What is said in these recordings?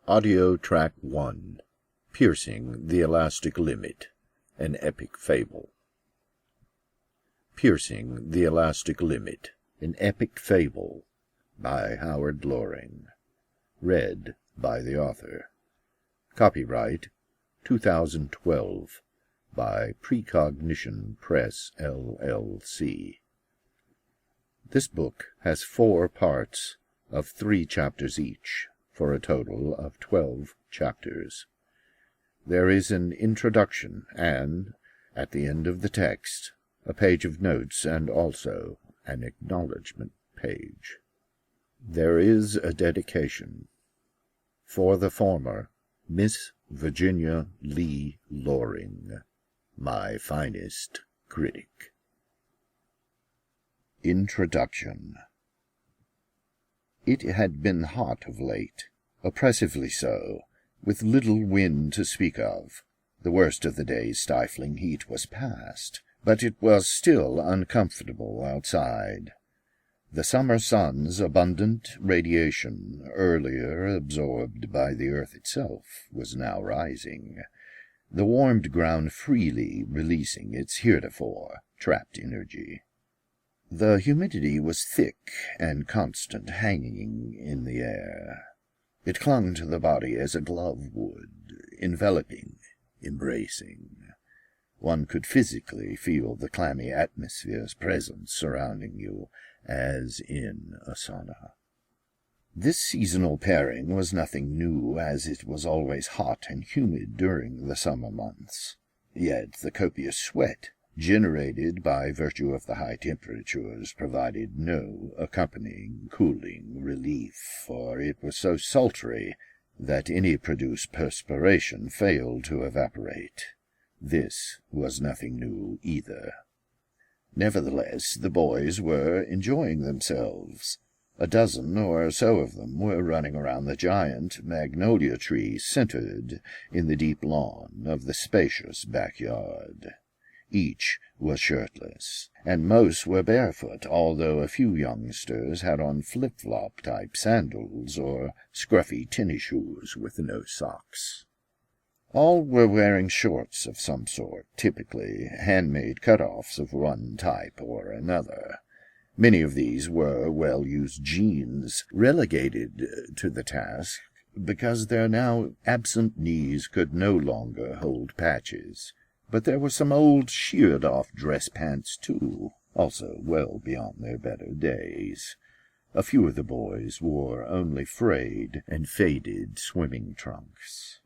Audio Track 1, Piercing the Elastic Limit, an Epic Fable. Piercing the Elastic Limit, an Epic Fable, by Howard Loring. Read by the author. Copyright 2012 by Precognition Press, LLC. This book has 4 parts of 3 chapters each, for a total of 12 chapters. There is an introduction and, at the end of the text, a page of notes and also an acknowledgment page. There is a dedication. For the former, Miss Virginia Lee Loring, my finest critic. Introduction. It had been hot of late, oppressively so, with little wind to speak of. The worst of the day's stifling heat was past, but it was still uncomfortable outside. The summer sun's abundant radiation, earlier absorbed by the earth itself, was now rising, the warmed ground freely releasing its heretofore trapped energy. The humidity was thick and constant, hanging in the air. It clung to the body as a glove would, enveloping, embracing. One could physically feel the clammy atmosphere's presence surrounding you, as in a sauna. This seasonal pairing was nothing new, as it was always hot and humid during the summer months. Yet the copious sweat generated by virtue of the high temperatures provided no accompanying cooling relief, for it was so sultry that any produced perspiration failed to evaporate. This was nothing new either. Nevertheless, the boys were enjoying themselves. A dozen or so of them were running around the giant magnolia tree centered in the deep lawn of the spacious backyard. Each was shirtless, and most were barefoot, although a few youngsters had on flip-flop type sandals or scruffy tennis shoes with no socks. All were wearing shorts of some sort, typically handmade cut-offs of one type or another. Many of these were well-used jeans, relegated to the task because their now absent knees could no longer hold patches. But there were some old sheared-off dress pants, too, also well beyond their better days. A few of the boys wore only frayed and faded swimming trunks.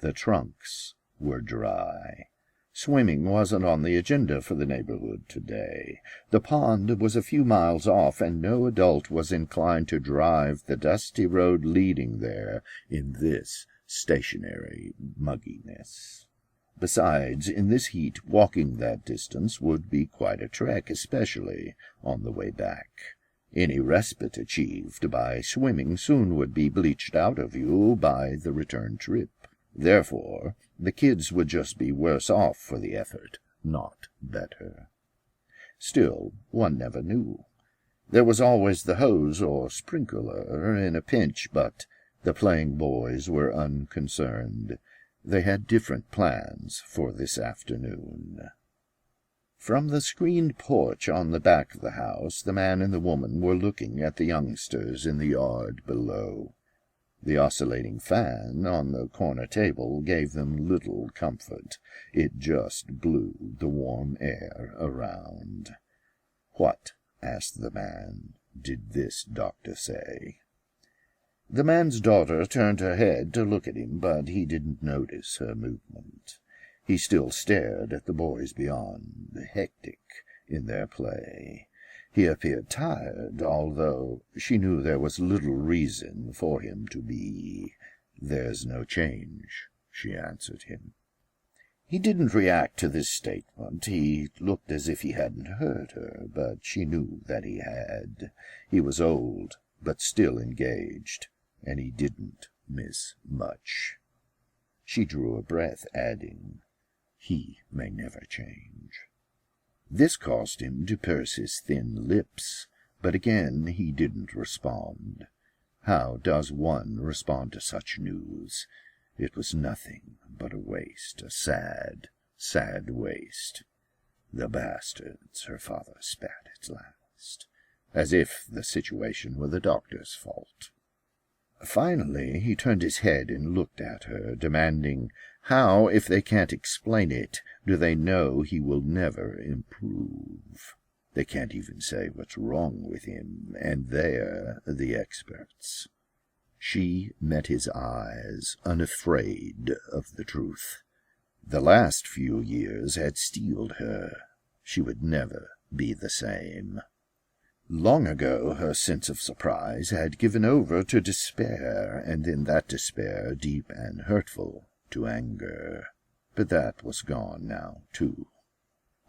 The trunks were dry. Swimming wasn't on the agenda for the neighborhood today. The pond was a few miles off, and no adult was inclined to drive the dusty road leading there in this stationary mugginess. Besides, in this heat, walking that distance would be quite a trek, especially on the way back. Any respite achieved by swimming soon would be bleached out of you by the return trip. Therefore, the kids would just be worse off for the effort, not better. Still, one never knew. There was always the hose or sprinkler in a pinch, but the playing boys were unconcerned. They had different plans for this afternoon. From the screened porch on the back of the house, the man and the woman were looking at the youngsters in the yard below. The oscillating fan on the corner table gave them little comfort. It just blew the warm air around. "What," asked the man, "did this doctor say?" The man's daughter turned her head to look at him, but he didn't notice her movement. He still stared at the boys beyond, hectic in their play. He appeared tired, although she knew there was little reason for him to be. "There's no change," she answered him. He didn't react to this statement. He looked as if he hadn't heard her, but she knew that he had. He was old, but still engaged, and he didn't miss much. She drew a breath, adding, "He may never change." This caused him to purse his thin lips, but again he didn't respond. How does one respond to such news? It was nothing but a waste, a sad, sad waste. The bastards, her father spat at last, as if the situation were the doctor's fault. Finally he turned his head and looked at her, demanding, how, if they can't explain it, do they know he will never improve? They can't even say what's wrong with him, and they're the experts. She met his eyes, unafraid of the truth. The last few years had steeled her. She would never be the same. Long ago her sense of surprise had given over to despair, and in that despair, deep and hurtful, to anger. But that was gone now, too.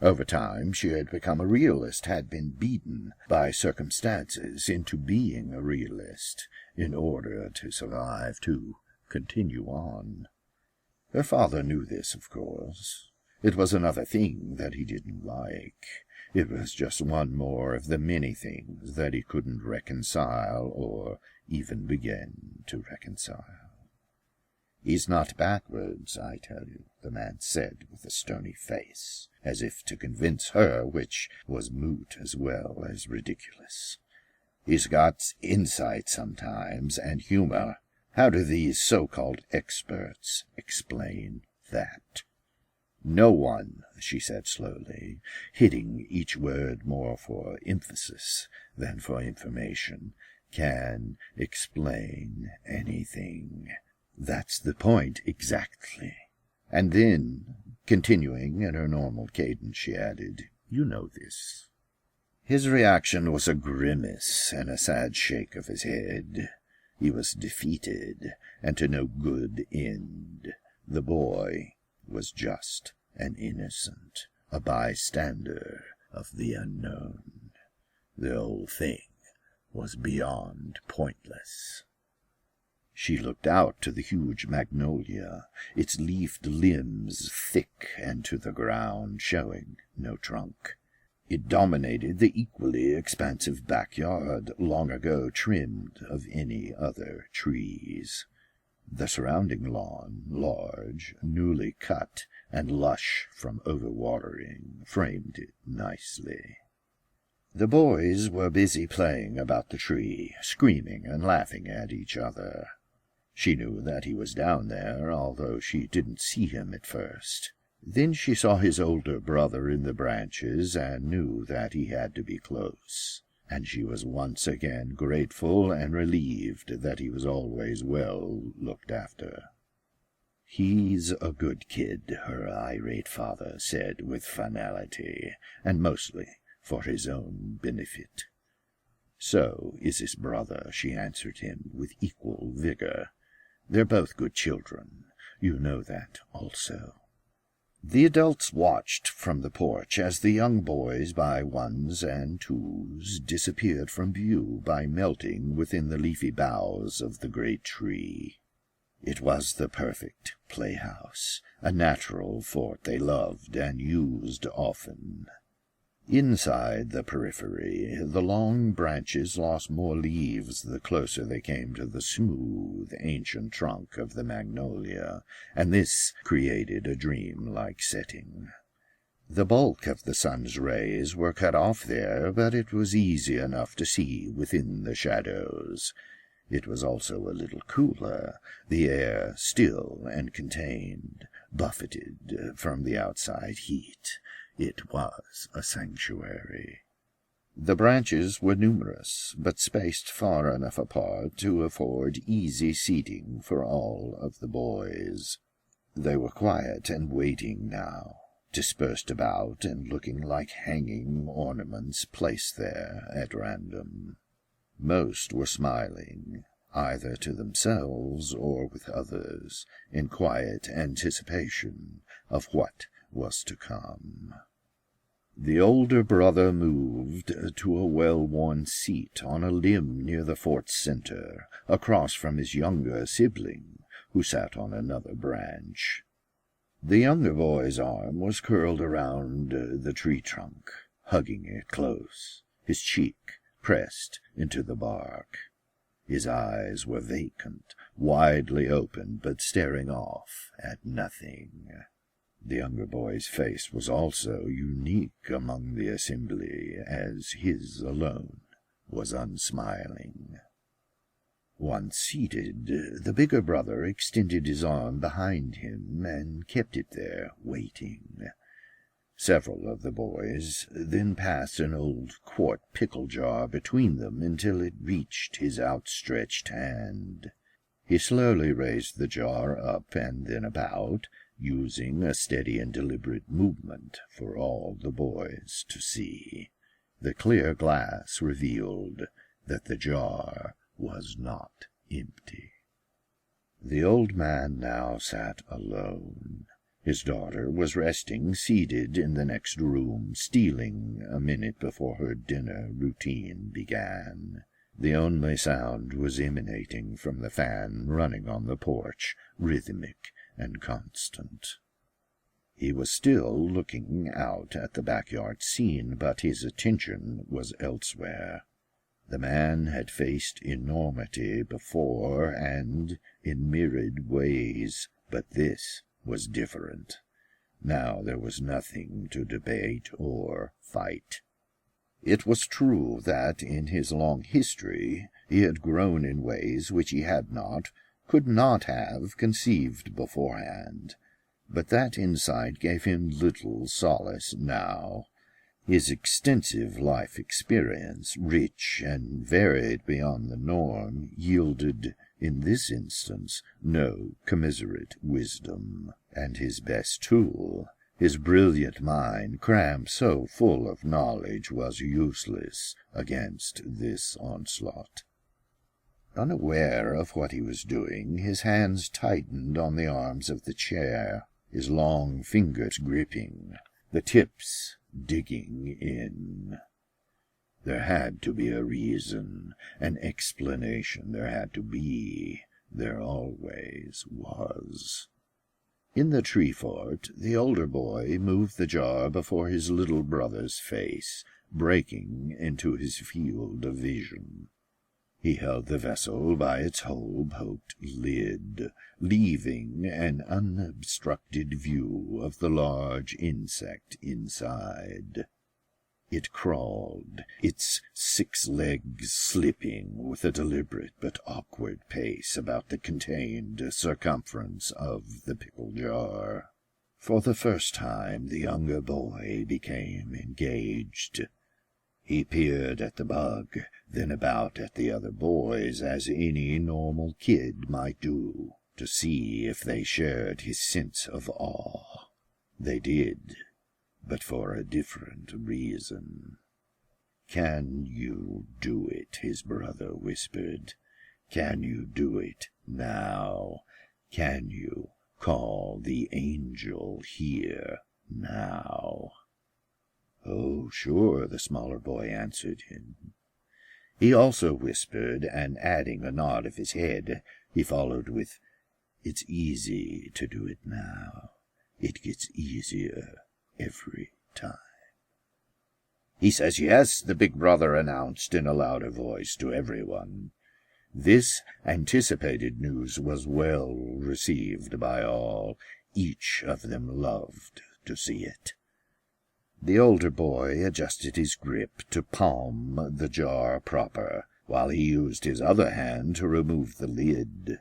Over time she had become a realist, had been beaten by circumstances into being a realist, in order to survive, to continue on. Her father knew this, of course. It was another thing that he didn't like. It was just one more of the many things that he couldn't reconcile, or even begin to reconcile. "He's not backwards, I tell you," the man said with a stony face, as if to convince her, which was moot as well as ridiculous. "He's got insight sometimes, and humor. How do these so-called experts explain that?" "No one," she said slowly, hitting each word more for emphasis than for information, "can explain anything. That's the point exactly." And then, continuing in her normal cadence, she added, "You know this." His reaction was a grimace and a sad shake of his head. He was defeated, and to no good end. The boy was just an innocent, a bystander of the unknown. The whole thing was beyond pointless. She looked out to the huge magnolia, its leafed limbs thick and to the ground, showing no trunk. It dominated the equally expansive backyard, long ago trimmed of any other trees. The surrounding lawn, large, newly cut, and lush from overwatering, framed it nicely. The boys were busy playing about the tree, screaming and laughing at each other. She knew that he was down there, although she didn't see him at first. Then she saw his older brother in the branches and knew that he had to be close, and she was once again grateful and relieved that he was always well looked after. "He's a good kid," her irate father said with finality, and mostly for his own benefit. "So is his brother," she answered him with equal vigor. "They're both good children. You know that also." The adults watched from the porch as the young boys by ones and twos disappeared from view by melting within the leafy boughs of the great tree. It was the perfect playhouse, a natural fort they loved and used often. Inside the periphery, the long branches lost more leaves the closer they came to the smooth, ancient trunk of the magnolia, and this created a dream-like setting. The bulk of the sun's rays were cut off there, but it was easy enough to see within the shadows. It was also a little cooler, the air still and contained, buffeted from the outside heat. It was a sanctuary. The branches were numerous, but spaced far enough apart to afford easy seating for all of the boys. They were quiet and waiting now, dispersed about and looking like hanging ornaments placed there at random. Most were smiling, either to themselves or with others, in quiet anticipation of what was to come. The older brother moved to a well-worn seat on a limb near the fort's center, across from his younger sibling, who sat on another branch. The younger boy's arm was curled around the tree trunk, hugging it close, his cheek pressed into the bark. His eyes were vacant, widely open, but staring off at nothing. The younger boy's face was also unique among the assembly, as his alone was unsmiling. Once seated, the bigger brother extended his arm behind him and kept it there, waiting. Several of the boys then passed an old quart pickle jar between them until it reached his outstretched hand. He slowly raised the jar up and then about, using a steady and deliberate movement for all the boys to see. The clear glass revealed that the jar was not empty. The old man now sat alone. His daughter was resting, seated in the next room, stealing a minute before her dinner routine began. The only sound was emanating from the fan running on the porch, rhythmic and constant. He was still looking out at the backyard scene, but his attention was elsewhere. The man had faced enormity before and in myriad ways, but this was different. Now there was nothing to debate or fight. It was true that in his long history he had grown in ways which he had not, could not have conceived beforehand, but that insight gave him little solace now. His extensive life experience, rich and varied beyond the norm, yielded, in this instance, no commiserate wisdom, and his best tool, his brilliant mind, crammed so full of knowledge, was useless against this onslaught. Unaware of what he was doing, his hands tightened on the arms of the chair, his long fingers gripping, the tips digging in. There had to be a reason, an explanation. There had to be. There always was. In the tree fort, the older boy moved the jar before his little brother's face, breaking into his field of vision. He held the vessel by its hole-poked lid, leaving an unobstructed view of the large insect inside. It crawled, its 6 legs slipping with a deliberate but awkward pace about the contained circumference of the pickle jar. For the first time the younger boy became engaged. He peered at the bug, then about at the other boys, as any normal kid might do, to see if they shared his sense of awe. They did, but for a different reason. "Can you do it?" his brother whispered. "Can you do it now? Can you call the angel here now?" "Oh, sure," the smaller boy answered him. He also whispered, and adding a nod of his head, he followed with, "It's easy to do it now. It gets easier every time." "He says yes," the big brother announced in a louder voice to everyone. This anticipated news was well received by all. Each of them loved to see it. The older boy adjusted his grip to palm the jar proper, while he used his other hand to remove the lid.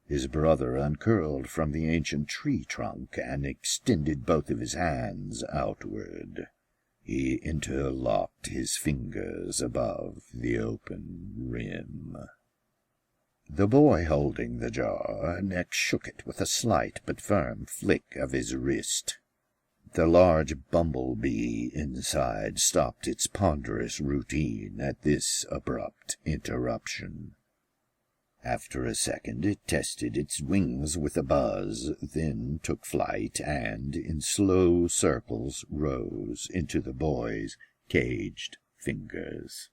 His brother uncurled from the ancient tree trunk and extended both of his hands outward. He interlocked his fingers above the open rim. The boy holding the jar next shook it with a slight but firm flick of his wrist. The large bumblebee inside stopped its ponderous routine at this abrupt interruption. After a second it tested its wings with a buzz, then took flight and, in slow circles, rose into the boy's caged fingers.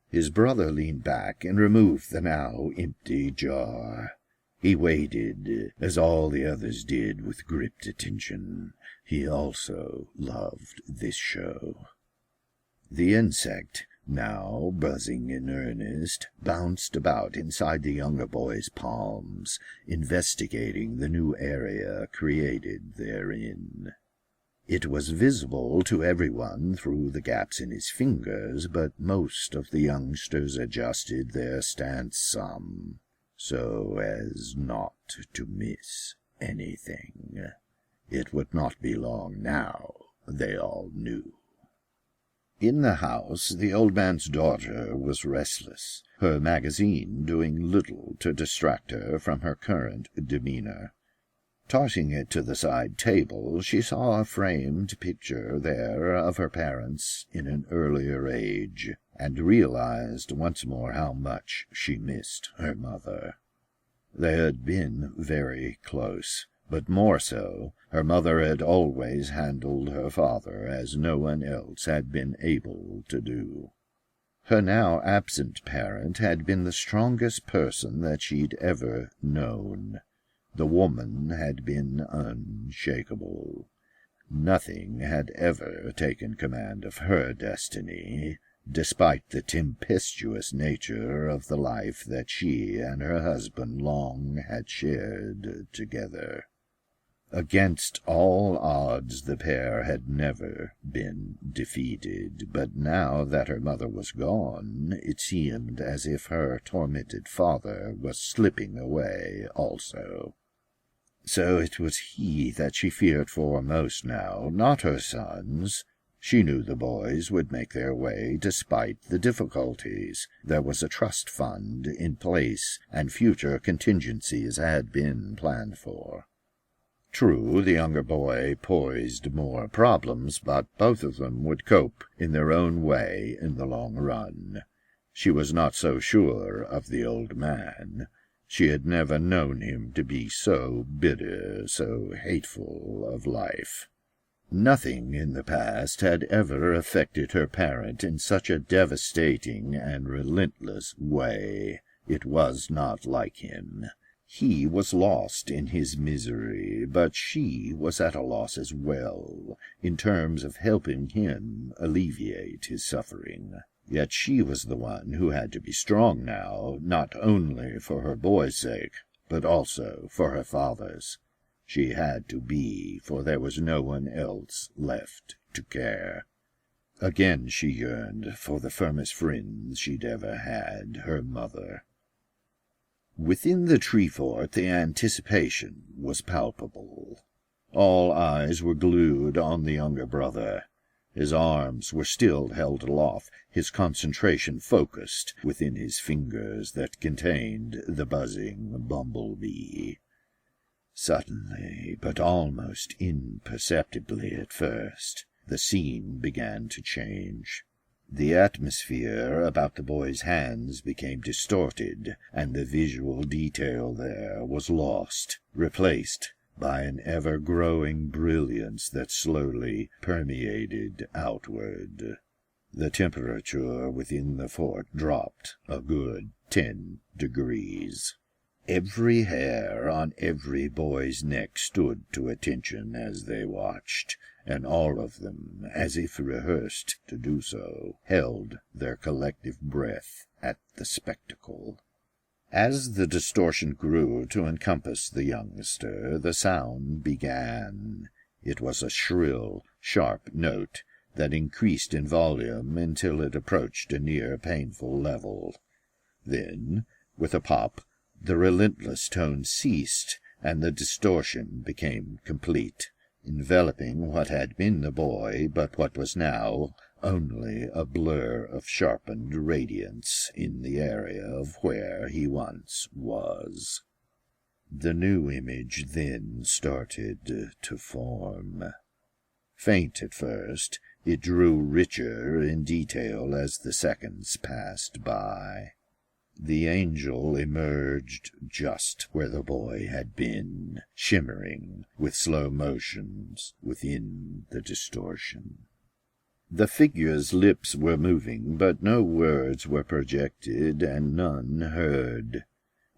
His brother leaned back and removed the now empty jar. He waited, as all the others did, with gripped attention. He also loved this show. The insect now buzzing in earnest, bounced about inside the younger boy's palms, investigating the new area created therein. It was visible to everyone through the gaps in his fingers, but most of the youngsters adjusted their stance some, so as not to miss anything. It would not be long now, they all knew. In the house, the old man's daughter was restless, her magazine doing little to distract her from her current demeanor. Tossing it to the side table, she saw a framed picture there of her parents in an earlier age, and realized once more how much she missed her mother. They had been very close, but more so, her mother had always handled her father as no one else had been able to do. Her now absent parent had been the strongest person that she'd ever known. The woman had been unshakable. Nothing had ever taken command of her destiny, despite the tempestuous nature of the life that she and her husband long had shared together. Against all odds the pair had never been defeated, but now that her mother was gone, it seemed as if her tormented father was slipping away also. So it was he that she feared for most now, not her sons. She knew the boys would make their way despite the difficulties. There was a trust fund in place, and future contingencies had been planned for. True, the younger boy posed more problems, but both of them would cope in their own way in the long run. She was not so sure of the old man. She had never known him to be so bitter, so hateful of life. Nothing in the past had ever affected her parent in such a devastating and relentless way. It was not like him. He was lost in his misery, but she was at a loss as well, in terms of helping him alleviate his suffering. Yet she was the one who had to be strong now, not only for her boy's sake, but also for her father's. She had to be, for there was no one else left to care. Again she yearned for the firmest friend she'd ever had, her mother. Within the tree fort the anticipation was palpable. All eyes were glued on the younger brother. His arms were still held aloft, his concentration focused within his fingers that contained the buzzing bumblebee. Suddenly, but almost imperceptibly at first, the scene began to change. The atmosphere about the boy's hands became distorted, and the visual detail there was lost, replaced by an ever-growing brilliance that slowly permeated outward. The temperature within the fort dropped a good 10 degrees. Every hair on every boy's neck stood to attention as they watched, and all of them, as if rehearsed to do so, held their collective breath at the spectacle. As the distortion grew to encompass the youngster, the sound began. It was a shrill, sharp note that increased in volume until it approached a near painful level. Then, with a pop, the relentless tone ceased, and the distortion became complete, enveloping what had been the boy, but what was now only a blur of sharpened radiance in the area of where he once was. The new image then started to form. Faint at first, it grew richer in detail as the seconds passed by. The angel emerged just where the boy had been, shimmering with slow motions within the distortion. The figure's lips were moving, but no words were projected, and none heard.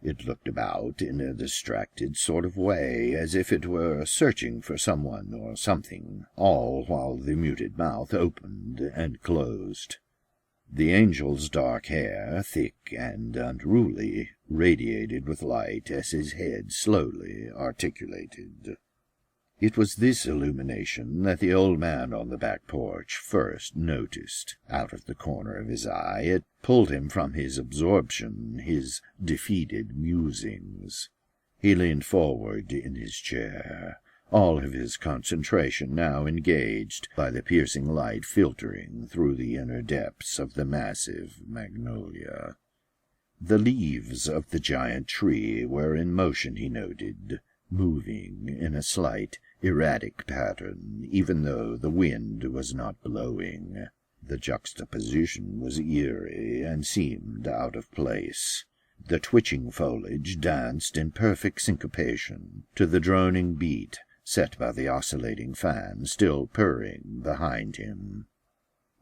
It looked about in a distracted sort of way, as if it were searching for someone or something, all while the muted mouth opened and closed. The angel's dark hair, thick and unruly, radiated with light as his head slowly articulated. It was this illumination that the old man on the back porch first noticed. Out of the corner of his eye, it pulled him from his absorption, his defeated musings. He leaned forward in his chair, all of his concentration now engaged by the piercing light filtering through the inner depths of the massive magnolia. The leaves of the giant tree were in motion, he noted, moving in a slight, erratic pattern, even though the wind was not blowing. The juxtaposition was eerie and seemed out of place. The twitching foliage danced in perfect syncopation to the droning beat set by the oscillating fan still purring behind him.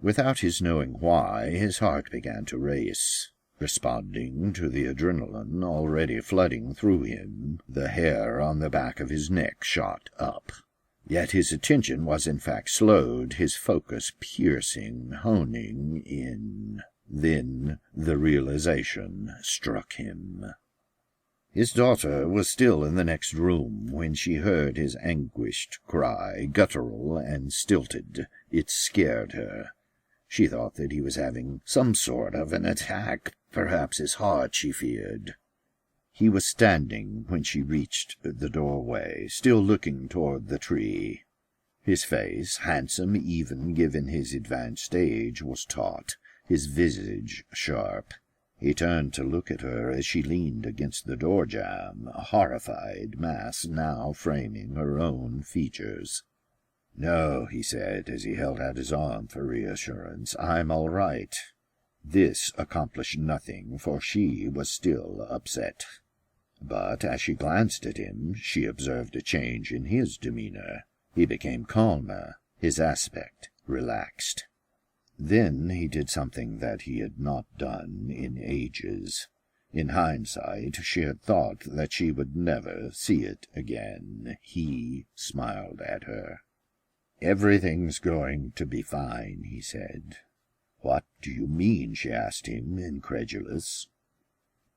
Without his knowing why, his heart began to race. Responding to the adrenaline already flooding through him, the hair on the back of his neck shot up. Yet his attention was in fact slowed, his focus piercing, honing in. Then the realization struck him. His daughter was still in the next room when she heard his anguished cry, guttural and stilted. It scared her. She thought that he was having some sort of an attack, perhaps his heart, she feared. He was standing when she reached the doorway, still looking toward the tree. His face, handsome even given his advanced age, was taut, his visage sharp. He turned to look at her as she leaned against the door jamb, a horrified mass now framing her own features. "No," he said, as he held out his arm for reassurance. "I'm all right." This accomplished nothing, for she was still upset. But as she glanced at him, she observed a change in his demeanor. He became calmer, his aspect relaxed. Then he did something that he had not done in ages. In hindsight, she had thought that she would never see it again. He smiled at her. "Everything's going to be fine," he said. "What do you mean?" she asked him, incredulous.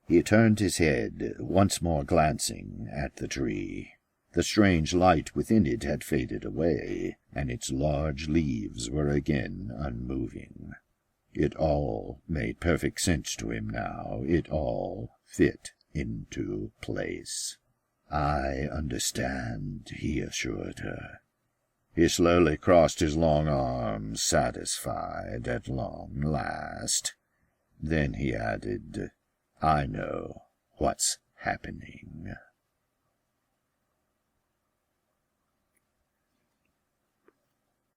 He turned his head, once more glancing at the tree. The strange light within it had faded away, and its large leaves were again unmoving. It all made perfect sense to him now. It all fit into place. "I understand," he assured her. He slowly crossed his long arms, satisfied at long last. Then he added, "I know what's happening."